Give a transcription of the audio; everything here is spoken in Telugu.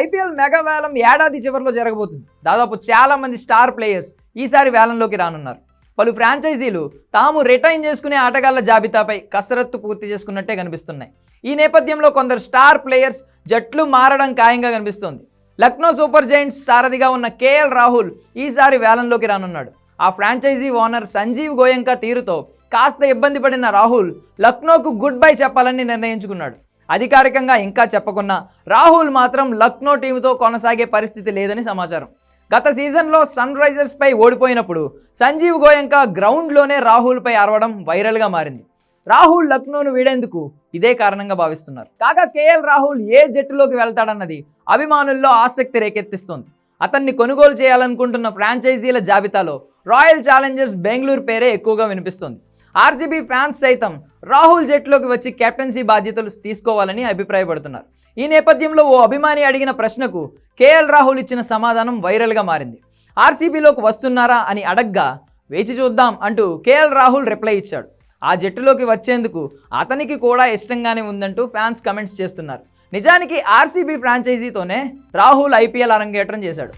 ఐపీఎల్ మెగా వేలం ఏడాది చివరిలో జరగబోతుంది. దాదాపు చాలా మంది స్టార్ ప్లేయర్స్ ఈసారి వేలంలోకి రానున్నారు. పలు ఫ్రాంచైజీలు తాము రిటైన్ చేసుకునే ఆటగాళ్ల జాబితాపై కసరత్తు పూర్తి చేసుకున్నట్టే కనిపిస్తున్నాయి. ఈ నేపథ్యంలో కొందరు స్టార్ ప్లేయర్స్ జట్లు మారడం ఖాయంగా కనిపిస్తోంది. లక్నో సూపర్ జైంట్స్ సారథిగా ఉన్న కేఎల్ రాహుల్ ఈసారి వేలంలోకి రానున్నాడు. ఆ ఫ్రాంచైజీ ఓనర్ సంజీవ్ గోయంకా తీరుతో కాస్త ఇబ్బంది పడిన రాహుల్ లక్నోకు గుడ్ బై చెప్పాలని నిర్ణయించుకున్నాడు. అధికారికంగా ఇంకా చెప్పకున్నా రాహుల్ మాత్రం లక్నో టీంతో కొనసాగే పరిస్థితి లేదని సమాచారం. గత సీజన్లో సన్ రైజర్స్పై ఓడిపోయినప్పుడు సంజీవ్ గోయంకా గ్రౌండ్లోనే రాహుల్పై అరవడం వైరల్గా మారింది. రాహుల్ లక్నోను వీడేందుకు ఇదే కారణంగా భావిస్తున్నారు. కాగా కేఎల్ రాహుల్ ఏ జట్టులోకి వెళ్తాడన్నది అభిమానుల్లో ఆసక్తి రేకెత్తిస్తోంది. అతన్ని కొనుగోలు చేయాలనుకుంటున్న ఫ్రాంచైజీల జాబితాలో రాయల్ ఛాలెంజర్స్ బెంగళూరు పేరే ఎక్కువగా వినిపిస్తోంది. ఆర్సీబీ ఫ్యాన్స్ సైతం రాహుల్ జట్టులోకి వచ్చి కెప్టెన్సీ బాధ్యతలు తీసుకోవాలని అభిప్రాయపడుతున్నారు. ఈ నేపథ్యంలో ఓ అభిమాని అడిగిన ప్రశ్నకు కేఎల్ రాహుల్ ఇచ్చిన సమాధానం వైరల్గా మారింది. ఆర్సీబీలోకి వస్తున్నారా అని అడగ్గా వేచి చూద్దాం అంటూ కేఎల్ రాహుల్ రిప్లై ఇచ్చాడు. ఆ జట్టులోకి వచ్చేందుకు అతనికి కూడా ఇష్టంగానే ఉందంటూ ఫ్యాన్స్ కమెంట్స్ చేస్తున్నారు. నిజానికి ఆర్సీబీ ఫ్రాంచైజీతోనే రాహుల్ ఐపీఎల్ అరంగేట్రం చేశాడు.